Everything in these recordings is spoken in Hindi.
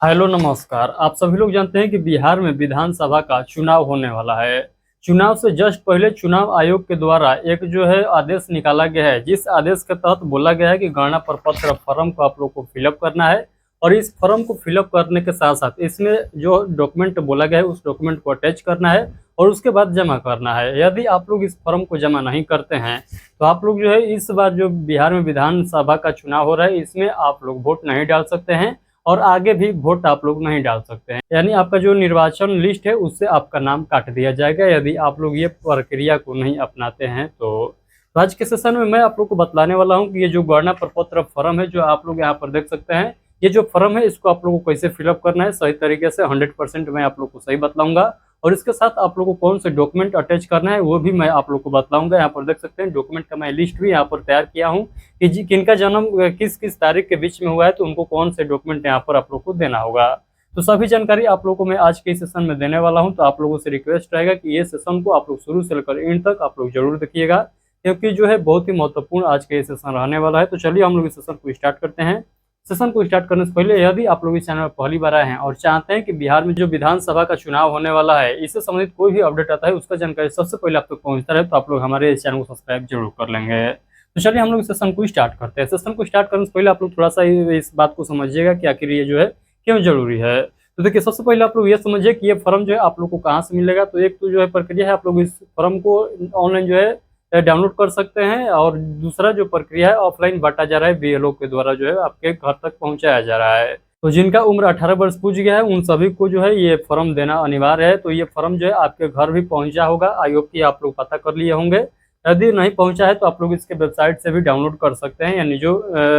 हेलो नमस्कार। आप सभी लोग जानते हैं कि बिहार में विधानसभा का चुनाव होने वाला है। चुनाव से जस्ट पहले चुनाव आयोग के द्वारा एक जो है आदेश निकाला गया है, जिस आदेश के तहत बोला गया है कि गणना प्रपत्र फॉर्म को आप लोग को फिलअप करना है और इस फॉर्म को फिलअप करने के साथ साथ इसमें जो डॉक्यूमेंट बोला गया है उस डॉक्यूमेंट को अटैच करना है और उसके बाद जमा करना है। यदि आप लोग इस फॉर्म को जमा नहीं करते हैं तो आप लोग जो है इस बार जो बिहार में विधानसभा का चुनाव हो रहा है इसमें आप लोग वोट नहीं डाल सकते हैं और आगे भी वोट आप लोग नहीं डाल सकते हैं। यानी आपका जो निर्वाचन लिस्ट है उससे आपका नाम काट दिया जाएगा यदि आप लोग ये प्रक्रिया को नहीं अपनाते हैं। तो आज के सेशन में मैं आप लोग को बतलाने वाला हूँ कि ये जो गणना प्रपत्र फॉर्म है जो आप लोग यहाँ पर देख सकते हैं, ये जो फॉर्म है इसको आप लोगों को कैसे फिलअप करना है सही तरीके से 100% मैं आप लोग को सही बतलाऊंगा और इसके साथ आप लोग को कौन से डॉक्यूमेंट अटैच करना है वो भी मैं आप लोग को बतलाऊंगा। यहाँ पर देख सकते हैं डॉक्यूमेंट का मैं लिस्ट भी यहाँ पर तैयार किया हूँ कि किनका जन्म किस किस तारीख के बीच में हुआ है तो उनको कौन से डॉक्यूमेंट यहाँ पर आप लोग को देना होगा। तो सभी जानकारी आप लोगों को मैं आज के सेशन में देने वाला हूँ। तो आप लोगों से रिक्वेस्ट रहेगा कि ये सेशन को आप लोग शुरू से लेकर एंड तक आप लोग जरूर देखिएगा, क्योंकि जो है बहुत ही महत्वपूर्ण आज का ये सेशन रहने वाला है। तो चलिए हम लोग इस सेशन को स्टार्ट करते हैं। सेशन को स्टार्ट करने से पहले यदि आप लोग इस चैनल पर पहली बार आए हैं और चाहते हैं कि बिहार में जो विधानसभा का चुनाव होने वाला है इससे संबंधित कोई भी अपडेट आता है उसका जानकारी सबसे पहले आप तक पहुंचता रहे तो आप लोग हमारे इस चैनल को सब्सक्राइब जरूर कर लेंगे। तो चलिए हम लोग इस सेशन को स्टार्ट करते हैं। सेशन को स्टार्ट करने से पहले आप लोग थोड़ा सा इस बात को समझिएगा कि आखिर ये जो है क्यों जरूरी है। तो देखिए सबसे पहले आप लोग ये समझिए कि ये फॉर्म जो है आप लोग को कहाँ से मिलेगा। तो एक तो जो है प्रक्रिया है, आप लोग इस फॉर्म को ऑनलाइन जो है डाउनलोड कर सकते हैं और दूसरा जो प्रक्रिया है ऑफलाइन बांटा जा रहा है, बीएलओ के द्वारा जो है आपके घर तक पहुंचाया जा रहा है। तो जिनका उम्र 18 वर्ष पूछ गया है उन सभी को जो है ये फॉर्म देना अनिवार्य है। तो ये फॉर्म जो है आपके घर भी पहुंचा होगा, आयोग की आप लोग पता कर लिए होंगे। यदि नहीं पहुंचा है तो आप लोग इसके वेबसाइट से भी डाउनलोड कर सकते हैं, यानी जो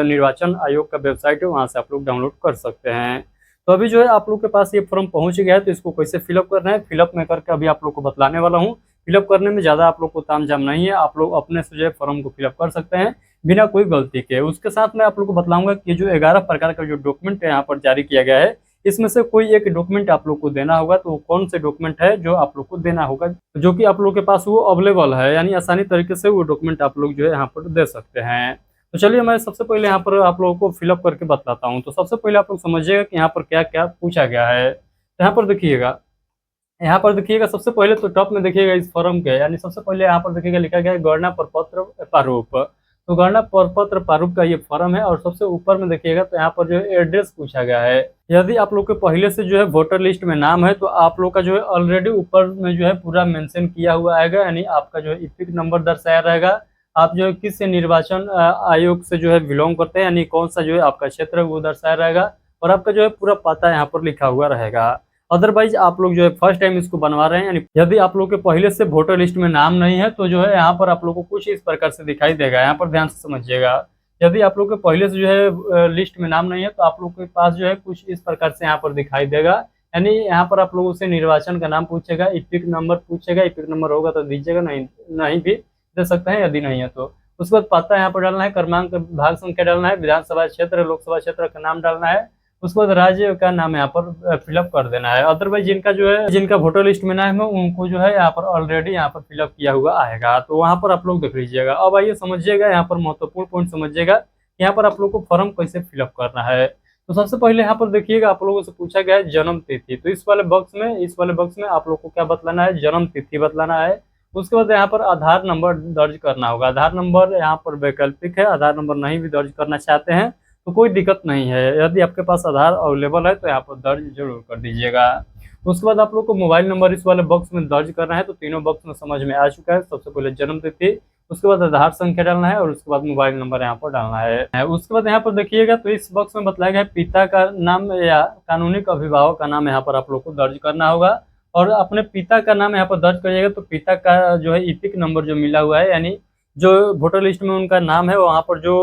निर्वाचन आयोग का वेबसाइट है वहाँ से आप लोग डाउनलोड कर सकते हैं। तो अभी जो है आप लोग के पास ये फॉर्म पहुंच गया है तो इसको कैसे फिलअप करना है फिलअप में करके अभी आप लोग को बतलाने वाला हूँ। फिलअप करने में ज़्यादा आप लोग को तामझाम नहीं है, आप लोग अपने से जो है फॉर्म को फिलअप कर सकते हैं बिना कोई गलती के। उसके साथ मैं आप लोग को बतलाऊंगा कि जो 11 प्रकार का जो डॉक्यूमेंट है यहाँ पर जारी किया गया है इसमें से कोई एक डॉक्यूमेंट आप लोग को देना होगा। तो कौन से डॉक्यूमेंट है जो आप लोग को देना होगा जो कि आप लोग के पास वो अवेलेबल है, यानी आसानी तरीके से वो डॉक्यूमेंट आप लोग जो है यहाँ पर दे सकते हैं। तो चलिए मैं सबसे पहले यहाँ पर आप लोगों को फिलअप करके बतलाता हूँ। तो सबसे पहले आप लोग समझिएगा कि यहाँ पर क्या क्या पूछा गया है। तो यहाँ पर देखिएगा, सबसे पहले तो टॉप में देखिएगा इस फॉर्म के, यानी सबसे पहले यहाँ पर देखिएगा लिखा गया है गणना प्रपत्र प्रारूप। तो गणना प्रपत्र प्रारूप का ये फॉर्म है और सबसे ऊपर में देखिएगा तो यहाँ पर जो है एड्रेस पूछा गया है। यदि आप लोग के पहले से जो है वोटर लिस्ट में नाम है तो आप लोग का जो है ऑलरेडी ऊपर में जो है पूरा मेंशन किया हुआ आएगा, यानी आपका जो है इपिक नंबर दर्शाया रहेगा, आप जो है किस निर्वाचन आयोग से जो है बिलोंग करते हैं, यानी कौन सा जो है आपका क्षेत्र है वो दर्शाया रहेगा और आपका जो है पूरा पता यहाँ पर लिखा हुआ रहेगा। अदरवाइज आप लोग जो है फर्स्ट टाइम इसको बनवा रहे हैं, यानी यदि आप लोग के पहले से वोटर लिस्ट में नाम नहीं है तो जो है यहाँ पर आप लोग को कुछ इस प्रकार से दिखाई देगा। यहाँ पर ध्यान से समझिएगा, यदि आप लोग के पहले से जो है लिस्ट में नाम नहीं है तो आप लोग के पास जो है कुछ इस प्रकार से यहाँ पर दिखाई देगा। यानी यहाँ पर आप लोगों से निर्वाचन का नाम पूछेगा, इपिक नंबर पूछेगा, इपिक नंबर होगा तो दीजिएगा, नहीं भी दे सकते हैं यदि नहीं है तो। उसके बाद पता यहाँ पर डालना है, क्रमांक भाग संख्या डालना है, विधानसभा क्षेत्र लोकसभा क्षेत्र का नाम डालना है, उसके बाद राज्य का नाम यहाँ पर फिलअप कर देना है। अदरवाइज जिनका वोटर लिस्ट में नाम है उनको जो है यहाँ पर ऑलरेडी यहाँ पर फिलअप किया हुआ आएगा, तो वहाँ पर आप लोग देख लीजिएगा। अब आइए समझिएगा, यहाँ पर महत्वपूर्ण पॉइंट समझिएगा, यहाँ पर आप लोग को फॉर्म कैसे फिलअप करना है। तो सबसे पहले यहाँ पर देखिएगा आप लोगों से पूछा गया है जन्म तिथि। तो इस वाले बॉक्स में आप लोग को क्या बतलाना है, जन्म तिथि बतलाना है। उसके बाद यहाँ पर आधार नंबर दर्ज करना होगा। आधार नंबर यहाँ पर वैकल्पिक है, आधार नंबर नहीं भी दर्ज करना चाहते हैं तो कोई दिक्कत नहीं है, यदि आपके पास आधार अवेलेबल है तो यहाँ पर दर्ज जरूर कर दीजिएगा। उसके बाद आप लोग को मोबाइल नंबर इस वाले बॉक्स में दर्ज करना है। तो तीनों बॉक्स में समझ में आ चुका है। सबसे पहले जन्म तिथि, उसके बाद आधार संख्या डालना है और उसके बाद मोबाइल नंबर यहाँ पर डालना है। उसके बाद यहाँ पर देखिएगा तो इस बॉक्स में बताया गया पिता का नाम या कानूनी अभिभावक का नाम यहाँ पर आप लोग को दर्ज करना होगा और अपने पिता का नाम यहाँ पर दर्ज करिएगा। तो पिता का जो है इपिक नंबर जो मिला हुआ है, यानी जो वोटर लिस्ट में उनका नाम है वहाँ पर जो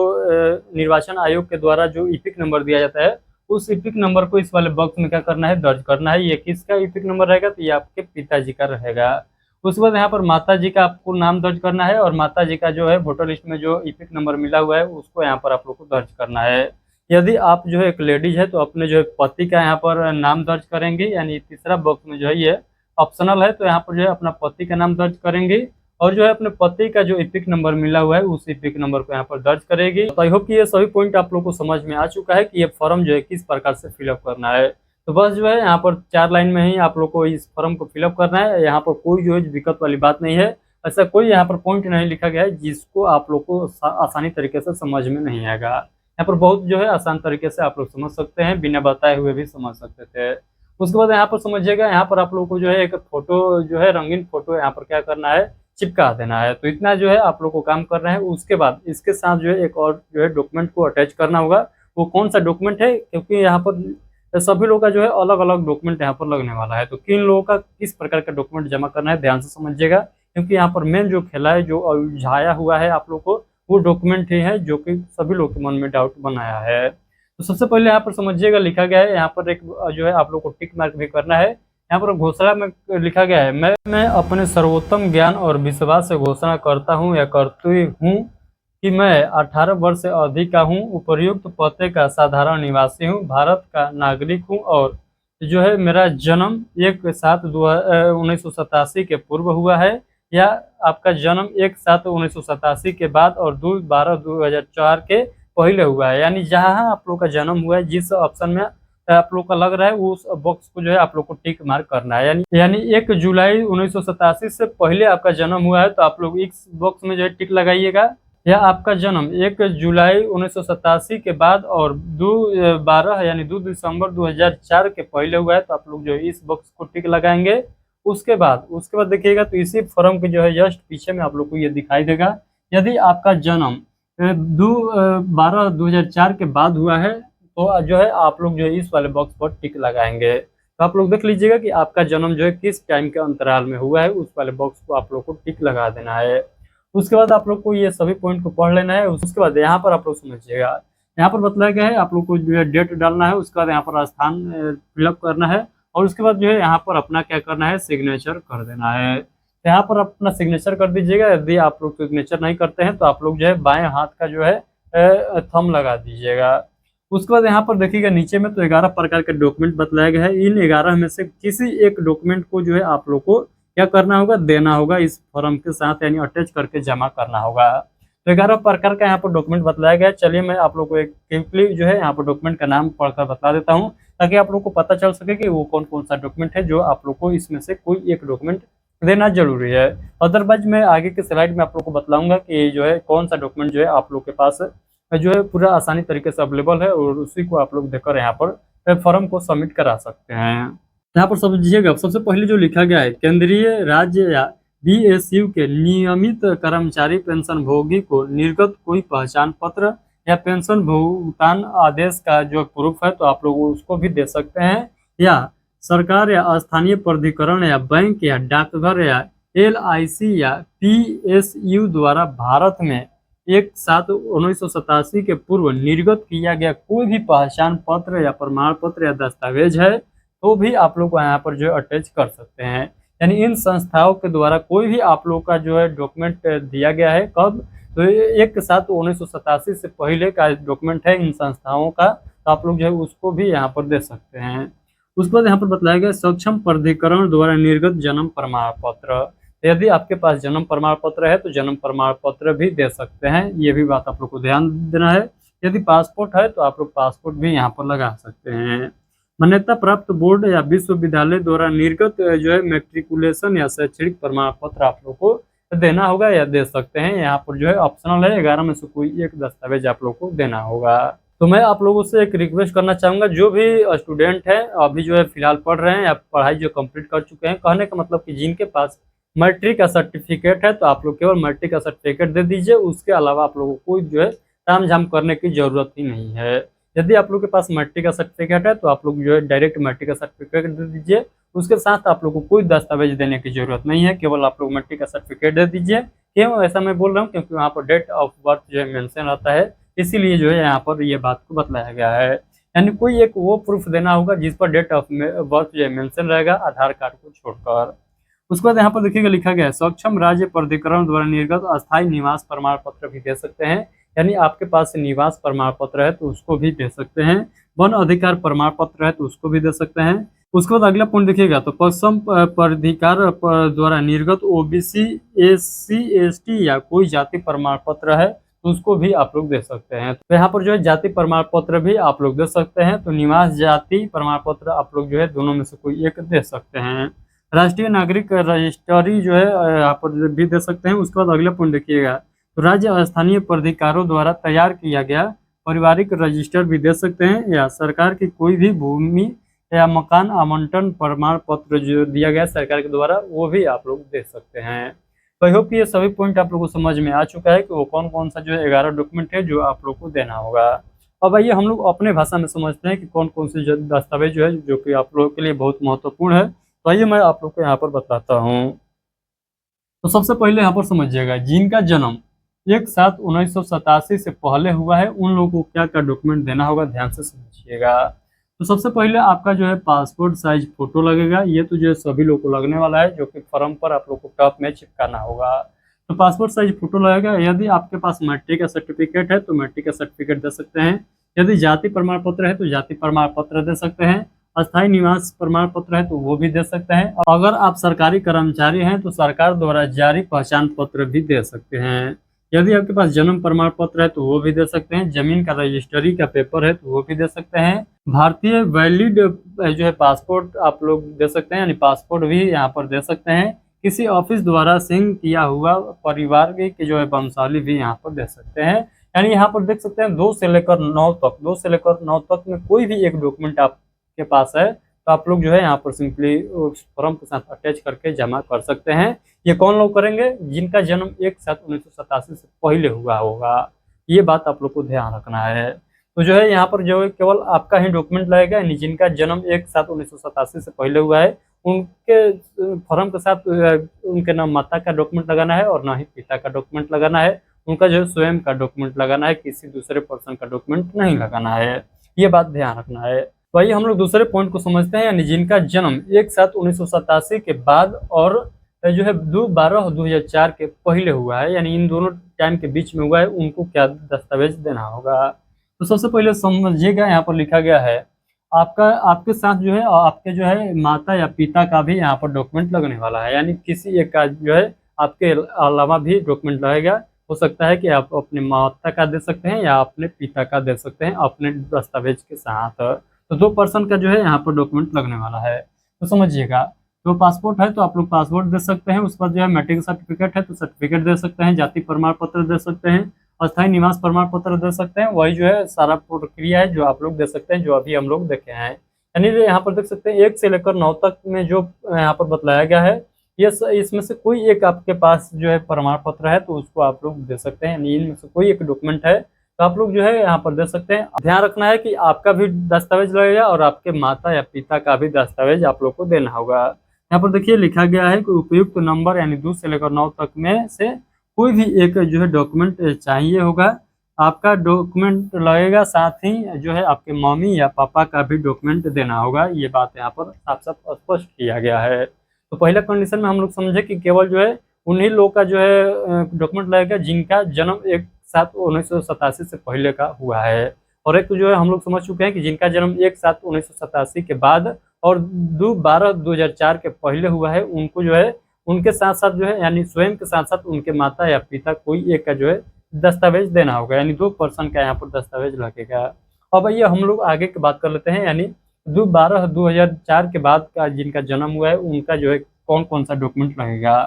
निर्वाचन आयोग के द्वारा जो इपिक नंबर दिया जाता है उस इपिक नंबर को इस वाले बॉक्स में क्या करना है, दर्ज करना है। ये किसका इपिक नंबर रहेगा, तो ये आपके पिताजी का रहेगा। उसके बाद यहाँ पर माता जी का आपको नाम दर्ज करना है और माता जी का जो है वोटर लिस्ट में जो इपिक नंबर मिला हुआ है उसको यहाँ पर आप लोग को दर्ज करना है। यदि आप जो है एक लेडीज है तो अपने जो है पति का यहाँ पर नाम दर्ज करेंगे, यानी तीसरा बॉक्स में जो है ये ऑप्शनल है तो यहाँ पर जो है अपना पति का नाम दर्ज करेंगे और जो है अपने पति का जो इपिक नंबर मिला हुआ है उस इपिक नंबर को यहाँ पर दर्ज करेगी। तो आई होप कि ये सभी पॉइंट आप लोग को समझ में आ चुका है कि ये फॉर्म जो है किस प्रकार से फिलअप करना है। तो बस जो है यहाँ पर 4 लाइन में ही आप लोग को इस फॉर्म को फिलअप करना है। यहाँ पर कोई जो है दिक्कत वाली बात नहीं है। ऐसा कोई यहाँ पर पॉइंट नहीं लिखा गया है जिसको आप लोग को आसानी तरीके से समझ में नहीं आएगा। यहाँ पर बहुत जो है आसान तरीके से आप लोग समझ सकते हैं, बिना बताए हुए भी समझ सकते थे। उसके बाद यहाँ पर समझिएगा, यहाँ पर आप लोग को जो है एक फोटो जो है रंगीन फोटो यहाँ पर क्या करना है, चिपका देना है। तो इतना जो है आप लोग को काम करना है। उसके बाद इसके साथ जो है एक और जो है डॉक्यूमेंट को अटैच करना होगा। वो कौन सा डॉक्यूमेंट है, क्योंकि यहाँ पर सभी लोगों का जो है अलग अलग डॉक्यूमेंट यहाँ पर लगने वाला है। तो किन लोगों का किस प्रकार का डॉक्यूमेंट जमा करना है ध्यान से समझिएगा, क्योंकि यहाँ पर मेन जो खेला है, जो उलझाया हुआ है आप लोग को, वो डॉक्यूमेंट ही है जो कि सभी लोग के मन में डाउट बनाया है। तो सबसे पहले यहाँ पर समझिएगा लिखा गया है, यहाँ पर एक जो है आप लोग को टिक मार्क भी करना है। यहाँ पर घोषणा में लिखा गया है, मैं अपने सर्वोत्तम ज्ञान और विश्वास से घोषणा करता हूँ या करती हूँ कि मैं 18 वर्ष से अधिक का हूँ, उपर्युक्त पते का साधारण निवासी हूँ, भारत का नागरिक हूँ और जो है मेरा जन्म 1/7/1987 के पूर्व हुआ है, या आपका जन्म 1/7/1987 के बाद और 2/12/2004 के पहले हुआ है। यानी जहाँ आप लोग का जन्म हुआ है, जिस ऑप्शन में आप लोग का लग रहा है, उस बॉक्स को जो है आप लोग को टिक मार्क करना है। यानी 1 जुलाई 1987 से पहले आपका जन्म हुआ है तो आप लोग इस बॉक्स में जो है टिक लगाइएगा। या आपका जन्म 1 जुलाई 1987 के बाद और 2/12 यानी 2 दिसंबर 2004 के पहले हुआ है तो आप लोग जो है इस बॉक्स को टिक लगाएंगे। उसके बाद देखिएगा तो इसी फॉर्म के जो है जस्ट पीछे में आप लोग को ये दिखाई देगा, यदि आपका जन्म 2/12/2004 के बाद हुआ है तो जो है आप लोग जो है इस वाले बॉक्स पर टिक लगाएंगे। तो आप लोग देख लीजिएगा कि आपका जन्म जो है किस टाइम के अंतराल में हुआ है, उस वाले बॉक्स को आप लोग को टिक लगा देना है। उसके बाद आप लोग को ये सभी पॉइंट को पढ़ लेना है। उसके बाद यहाँ पर आप लोग समझिएगा, यहाँ पर बताया गया है आप लोग को जो है डेट डालना है। उसके बाद यहाँ पर स्थान फिलअप करना है और उसके बाद जो है यहाँ पर अपना क्या करना है, सिग्नेचर कर देना है। यहाँ पर अपना सिग्नेचर कर दीजिएगा। यदि आप लोग सिग्नेचर नहीं करते हैं तो आप लोग जो है बाएं हाथ का जो है थंब लगा दीजिएगा। उसके बाद यहाँ पर देखिएगा नीचे में तो 11 प्रकार के डॉक्यूमेंट बतलाया गया है। इन 11 में से किसी एक डॉक्यूमेंट को जो है आप लोग को क्या करना होगा, देना होगा इस फॉर्म के साथ, यानी अटैच करके जमा करना होगा। तो 11 प्रकार का यहाँ पर डॉक्यूमेंट बतलाया गया है। चलिए मैं आप लोग को एक क्विकली जो है यहाँ पर डॉक्यूमेंट का नाम पढ़कर बता देता हूँ, ताकि आप लोग को पता चल सके कि वो कौन कौन सा डॉक्यूमेंट है जो आप लोग को इसमें से कोई एक डॉक्यूमेंट देना जरूरी है। अदरवाइज मैं आगे के स्लाइड में आप लोग को बतलाऊंगा कि जो है कौन सा डॉक्यूमेंट जो है आप लोग के पास जो है पूरा आसानी तरीके से अवेलेबल है और उसी को आप लोग देखकर यहाँ पर फॉर्म को सबमिट करा सकते हैं। यहाँ पर समझिएगा, सबसे पहले जो लिखा गया है, केंद्रीय राज्य या बीएसयू के नियमित कर्मचारी पेंशन भोगी को निर्गत कोई पहचान पत्र या पेंशन भुगतान आदेश का जो प्रूफ है तो आप लोग उसको भी दे सकते हैं। या सरकार या स्थानीय प्राधिकरण या बैंक या डाकघर या LIC या PSU द्वारा भारत में 1/7/1987 के पूर्व निर्गत किया गया कोई भी पहचान पत्र या प्रमाण पत्र या दस्तावेज है तो भी आप लोग यहाँ पर जो है अटैच कर सकते हैं। यानी इन संस्थाओं के द्वारा कोई भी आप लोग का जो है डॉक्यूमेंट दिया गया है, कब, तो 1/7/1987 से पहले का डॉक्यूमेंट है इन संस्थाओं का, तो आप लोग जो है उसको भी यहाँ पर दे सकते हैं। उसके बाद यहाँ पर बताया गया सक्षम प्राधिकरण द्वारा निर्गत जन्म प्रमाण पत्र। यदि आपके पास जन्म प्रमाण पत्र है तो जन्म प्रमाण पत्र भी दे सकते हैं, ये भी बात आप लोग को ध्यान देना है। यदि पासपोर्ट है तो आप लोग पासपोर्ट भी यहाँ पर लगा सकते हैं। मान्यता प्राप्त बोर्ड या विश्वविद्यालय द्वारा निर्गत जो है मैट्रिकुलेशन या शैक्षणिक प्रमाण पत्र आप लोग को देना होगा या दे सकते हैं। यहाँ पर जो है ऑप्शनल है, 11 में से कोई एक दस्तावेज आप लोग को देना होगा। तो मैं आप लोगों से एक रिक्वेस्ट करना चाहूँगा, जो भी स्टूडेंट है अभी जो है फिलहाल पढ़ रहे हैं या पढ़ाई जो कंप्लीट कर चुके हैं, कहने का मतलब कि जिनके पास मैट्रिक का सर्टिफिकेट है तो आप लोग केवल मैट्रिक का सर्टिफिकेट दे दीजिए। उसके अलावा आप लोगों को कोई जो है ताम झाम करने की जरूरत ही नहीं है। यदि आप लोग के पास मैट्रिक का सर्टिफिकेट है तो आप लोग जो है डायरेक्ट मैट्रिक का सर्टिफिकेट दे दीजिए। उसके साथ आप लोग को कोई दस्तावेज देने की जरूरत नहीं है, केवल आप लोग मैट्रिक का सर्टिफिकेट दे दीजिए। क्यों ऐसा मैं बोल रहा हूँ, क्योंकि वहाँ पर डेट ऑफ बर्थ जो है मेंशन रहता है, इसीलिए जो है यहाँ पर ये बात को बतलाया गया है। यानी कोई एक वो प्रूफ देना होगा जिस पर डेट ऑफ बर्थ जो है मेंशन रहेगा, आधार कार्ड को छोड़कर। उसके बाद यहाँ पर देखिएगा लिखा गया है सक्षम राज्य प्राधिकरण द्वारा निर्गत अस्थायी निवास प्रमाण पत्र भी दे सकते हैं। यानी आपके पास निवास प्रमाण पत्र है तो उसको भी दे सकते हैं। वन अधिकार प्रमाण पत्र है तो उसको भी दे सकते हैं। उसके बाद अगला पॉइंट देखिएगा तो पश्चिम प्राधिकार द्वारा निर्गत OBC SC ST या कोई जाति प्रमाण पत्र है तो उसको भी आप लोग दे सकते हैं। तो यहाँ पर जो है जाति प्रमाण पत्र भी आप लोग दे सकते हैं। तो निवास जाति प्रमाण पत्र आप लोग जो है दोनों में से कोई एक दे सकते हैं। राष्ट्रीय नागरिक रजिस्ट्री जो है यहाँ पर भी दे सकते हैं। उसके बाद अगला पॉइंट देखिएगा, तो राज्य और स्थानीय प्राधिकारों द्वारा तैयार किया गया पारिवारिक रजिस्टर भी दे सकते हैं, या सरकार की कोई भी भूमि या मकान आवंटन प्रमाण पत्र जो दिया गया सरकार के द्वारा वो भी आप लोग दे सकते हैं। तो आई होप ये सभी पॉइंट आप लोगों को समझ में आ चुका है कि वो कौन कौन सा जो है 11 डॉक्यूमेंट है जो आप लोग को देना होगा। अब आइए हम लोग अपने भाषा में समझते हैं कि कौन कौन से दस्तावेज जो है जो कि आप लोगों के लिए बहुत महत्वपूर्ण है। तो आइए मैं आप लोग को यहाँ पर बताता हूँ। तो सबसे पहले यहाँ पर समझिएगा, जिनका जन्म 1/7/1987 से पहले हुआ है उन लोगों को क्या क्या डॉक्यूमेंट देना होगा, ध्यान से समझिएगा। तो सबसे पहले आपका जो है पासपोर्ट साइज फोटो लगेगा। ये तो जो है सभी लोग को लगने वाला है, जो कि फॉर्म पर आप लोग को टॉप में चिपकाना होगा। तो पासपोर्ट साइज फोटो लगेगा। यदि आपके पास मैट्रिक का सर्टिफिकेट है तो मैट्रिक का सर्टिफिकेट दे सकते हैं। यदि जाति प्रमाण पत्र है तो जाति प्रमाण पत्र दे सकते हैं। अस्थायी निवास प्रमाण पत्र है तो वो भी दे सकते हैं। अगर आप सरकारी कर्मचारी हैं तो सरकार द्वारा जारी पहचान पत्र भी दे सकते हैं। यदि आपके पास जन्म प्रमाण पत्र है तो वो भी दे सकते हैं। जमीन का रजिस्ट्री का पेपर है तो वो भी दे सकते हैं। भारतीय वैलिड जो है पासपोर्ट आप लोग दे सकते हैं, यानी पासपोर्ट भी यहाँ पर दे सकते हैं। किसी ऑफिस द्वारा सिंह किया हुआ परिवार के जो है वंशावली भी यहाँ पर दे सकते हैं। यानी यहाँ पर देख सकते हैं 2 से लेकर 9 तक, 2 से लेकर 9 तक में कोई भी एक डॉक्यूमेंट आपके पास है तो आप लोग जो है यहाँ पर सिंपली उस फॉर्म के साथ अटैच करके जमा कर सकते हैं। ये कौन लोग करेंगे, जिनका जन्म 1/7/1987 से पहले हुआ होगा। ये बात आप लोग को ध्यान रखना है। तो जो है यहाँ पर जो है केवल आपका ही डॉक्यूमेंट लगेगा, यानी जिनका जन्म 1/7/1987 से पहले हुआ है उनके फॉर्म के साथ उनके ना माता का डॉक्यूमेंट लगाना है और ना ही पिता का डॉक्यूमेंट लगाना है। उनका जो है स्वयं का डॉक्यूमेंट लगाना है, किसी दूसरे पर्सन का डॉक्यूमेंट नहीं लगाना है। ये बात ध्यान रखना है। तो आइए हम लोग दूसरे पॉइंट को समझते हैं, यानी जिनका जन्म 1/7/1987 के बाद और जो है 2/12/2004 के पहले हुआ है, यानी इन दोनों टाइम के बीच में हुआ है, उनको क्या दस्तावेज देना होगा। तो सबसे पहले समझिएगा, यहाँ पर लिखा गया है आपके साथ जो है आपके जो है माता या पिता का भी यहाँ पर डॉक्यूमेंट लगने वाला है, यानी किसी एक का जो है आपके अलावा भी डॉक्यूमेंट लगेगा। हो सकता है कि आप अपने माता का दे सकते हैं या अपने पिता का दे सकते हैं अपने दस्तावेज के साथ। तो 2 पर्सन का जो है यहाँ पर डॉक्यूमेंट लगने वाला है। तो समझिएगा, तो पासपोर्ट है तो आप लोग पासपोर्ट दे सकते हैं। उस पर जो है मैट्रिक सर्टिफिकेट है तो सर्टिफिकेट दे सकते हैं। जाति प्रमाण पत्र दे सकते हैं। अस्थायी निवास प्रमाण पत्र दे सकते हैं। वही जो है सारा प्रक्रिया है जो आप लोग दे सकते हैं, जो अभी हम लोग देखे हैं। यानी यहाँ पर देख सकते हैं 1 से लेकर 9 तक में जो यहाँ पर बतलाया गया है, ये इसमें से कोई एक आपके पास जो है प्रमाण पत्र है तो उसको आप लोग दे सकते हैं। यानी इनमें से कोई एक डॉक्यूमेंट है तो आप लोग जो है यहाँ पर दे सकते हैं। ध्यान रखना है कि आपका भी दस्तावेज लगेगा और आपके माता या पिता का भी दस्तावेज आप लोग को देना होगा। यहाँ पर देखिए लिखा गया है कि उपयुक्त नंबर यानी 2 से लेकर 9 तक में से कोई भी एक जो है डॉक्यूमेंट चाहिए होगा। आपका डॉक्यूमेंट लगेगा, साथ ही जो है आपके मम्मी या पापा का भी डॉक्यूमेंट देना होगा। ये बात यहाँ पर साफ साफ स्पष्ट किया गया है। तो पहला कंडीशन में हम लोग समझे कि केवल जो है उन्हीं लोग का जो है डॉक्यूमेंट लगेगा जिनका जन्म 1/7/1987 से पहले का हुआ है। और एक जो है हम लोग समझ चुके हैं कि जिनका जन्म 1/7/1987 के बाद और 2/12/2004 के पहले हुआ है, उनको जो है उनके साथ साथ जो है यानी स्वयं के साथ साथ उनके माता या पिता कोई एक का जो है दस्तावेज देना होगा। यानी 2 पर्सन का यहाँ पर दस्तावेज लगेगा। अब ये हम लोग आगे की बात कर लेते हैं, यानी 2/12/2004 के बाद का जिनका जन्म हुआ है उनका जो है कौन कौन सा डॉक्यूमेंट लगेगा।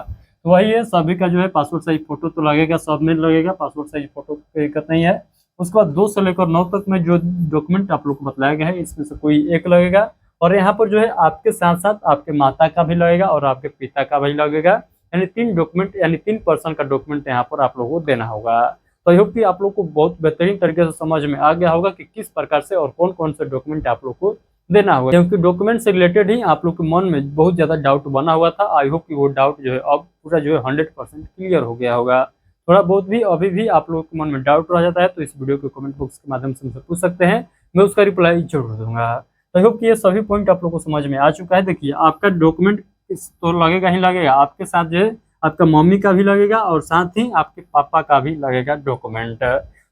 तो वही है, सभी का जो है पासपोर्ट साइज फोटो तो लगेगा, सब में लगेगा। पासपोर्ट साइज फोटो कोई दिक्कत नहीं है। उसके बाद 2 से लेकर 9 तक में जो डॉक्यूमेंट आप लोग को बताया गया है इसमें से कोई एक लगेगा। और यहाँ पर जो है आपके साथ साथ आपके माता का भी लगेगा और आपके पिता का भी लगेगा। यानी 3 डॉक्यूमेंट, यानी 3 पर्सन का डॉक्यूमेंट यहाँ पर आप लोगों को देना होगा। तो आई होप कि आप लोग को बहुत बेहतरीन तरीके से समझ में आ गया होगा कि किस प्रकार से और कौन कौन से डॉक्यूमेंट आप लोग को देना होगा, क्योंकि डॉक्यूमेंट से रिलेटेड ही आप लोग के मन में बहुत ज़्यादा डाउट बना हुआ था। आई होप कि वो डाउट जो है अब पूरा जो है 100% क्लियर हो गया होगा। थोड़ा बहुत भी अभी भी आप लोगों के मन में डाउट रह जाता है तो इस वीडियो के कमेंट बॉक्स के माध्यम से मुझसे पूछ सकते हैं, मैं उसका रिप्लाई जरूर दूंगा। तो आई होप कि ये सभी पॉइंट आप लोग को समझ में आ चुका है। देखिए आपका डॉक्यूमेंट तो लगेगा ही लगेगा, आपके साथ जो है आपका मम्मी का भी लगेगा और साथ ही आपके पापा का भी लगेगा डॉक्यूमेंट।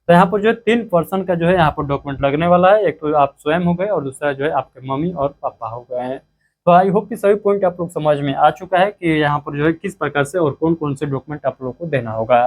तो यहाँ पर जो है 3 पर्सन का जो है यहाँ पर डॉक्यूमेंट लगने वाला है। एक तो आप स्वयं हो गए और दूसरा जो है आपके मम्मी और पापा हो गए हैं। तो आई होप कि सभी पॉइंट आप लोग समझ में आ चुका है कि यहाँ पर जो है किस प्रकार से और कौन कौन से डॉक्यूमेंट आप लोग को देना होगा।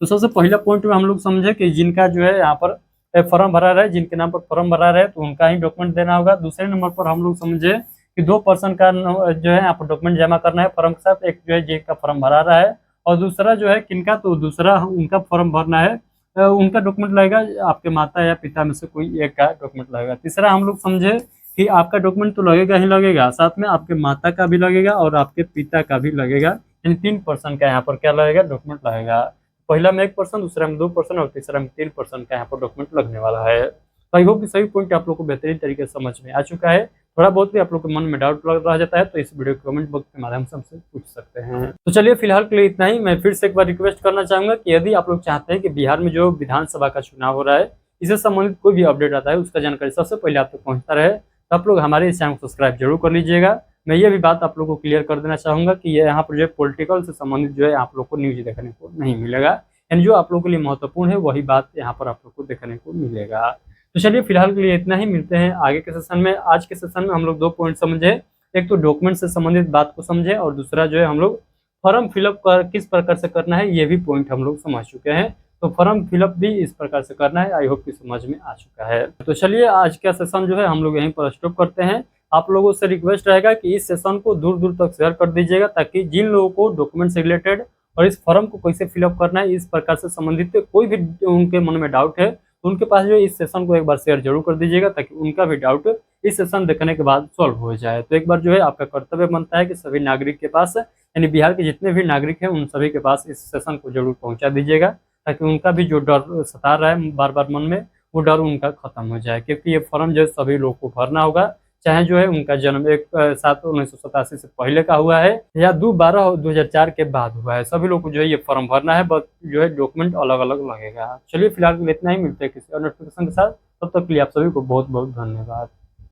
तो सबसे पहला पॉइंट में हम लोग समझे कि जिनका जो है यहाँ पर फॉर्म भरा रहा है, जिनके नाम पर फॉर्म भरा रहा है तो उनका ही डॉक्यूमेंट देना होगा। दूसरे नंबर पर हम लोग समझे कि 2 पर्सन का जो है यहाँ पर डॉक्यूमेंट जमा करना है फॉर्म के साथ, एक जो है जिनका फॉर्म भरा रहा है और दूसरा जो है किनका, तो दूसरा उनका फॉर्म भरना है, उनका डॉक्यूमेंट लगेगा, आपके माता या पिता में से कोई एक का डॉक्यूमेंट लगेगा। तीसरा हम लोग समझे कि आपका डॉक्यूमेंट तो लगेगा ही लगेगा, साथ में आपके माता का भी लगेगा और आपके पिता का भी लगेगा। इन 3 पर्सन का यहाँ पर क्या लगेगा, डॉक्यूमेंट लगेगा। पहला में 1 पर्सन, दूसरा में 2 पर्सन और तीसरा में 3 पर्सन का यहाँ पर डॉक्यूमेंट लगने वाला है। तो आई होप कि सभी पॉइंट आप लोग को बेहतरीन तरीके से समझ में आ चुका है। थोड़ा बहुत भी आप लोग के मन में डाउट लग रह जाता है तो इस वीडियो को कमेंट बॉक्स के माध्यम से हमसे पूछ सकते हैं। तो चलिए फिलहाल के लिए इतना ही। मैं फिर से एक बार रिक्वेस्ट करना चाहूंगा कि यदि आप लोग चाहते हैं कि बिहार में जो विधानसभा का चुनाव हो रहा है इससे संबंधित कोई भी अपडेट आता है उसका जानकारी सबसे पहले आप तक पहुंचता रहे, तो आप लोग हमारे इस चैनल को सब्सक्राइब जरूर कर लीजिएगा। मैं ये भी बात आप लोगों को क्लियर कर देना चाहूंगा कि ये यहाँ पर जो है पॉलिटिकल से संबंधित जो है आप लोग को न्यूज देखने को नहीं मिलेगा, यानी जो आप लोगों के लिए महत्वपूर्ण है वही बात यहाँ पर आप लोग को देखने को मिलेगा। तो चलिए फिलहाल के लिए इतना ही, मिलते हैं आगे के सेशन में। आज के सेशन में हम लोग 2 पॉइंट समझे, एक तो डॉक्यूमेंट से संबंधित बात को समझे और दूसरा जो है हम लोग फॉर्म फिलअप कर किस प्रकार से करना है ये भी पॉइंट हम लोग समझ चुके हैं। तो फॉर्म फिलअप भी इस प्रकार से करना है, आई होप कि समझ में आ चुका है। तो चलिए आज का सेशन जो है हम लोग यहीं पर स्टॉप करते हैं। आप लोगों से रिक्वेस्ट रहेगा कि इस सेशन को दूर दूर तक शेयर कर दीजिएगा ताकि जिन लोगों को डॉक्यूमेंट से रिलेटेड और इस फॉर्म को कैसे फिलअप करना है इस प्रकार से संबंधित कोई भी उनके मन में डाउट है तो उनके पास जो इस सेशन को एक बार शेयर जरूर कर दीजिएगा ताकि उनका भी डाउट इस सेशन देखने के बाद सॉल्व हो जाए। तो एक बार जो है आपका कर्तव्य बनता है कि सभी नागरिक के पास, यानी बिहार के जितने भी नागरिक हैं उन सभी के पास इस सेशन को जरूर पहुंचा दीजिएगा ताकि उनका भी जो डर सता रहा है बार बार मन में वो डर उनका खत्म हो जाए। क्योंकि ये फॉर्म जो है सभी लोग को भरना होगा, चाहे जो है उनका जन्म 1/7/1987 से पहले का हुआ है या 2/12/2004 के बाद हुआ है, सभी लोग को जो है ये फॉर्म भरना है, बस जो है डॉक्यूमेंट अलग अलग लगेगा। चलिए फिलहाल के लिए इतना ही, मिलते हैं किसी और नोटिफिकेशन के साथ, तब तक के लिए आप सभी को बहुत बहुत धन्यवाद।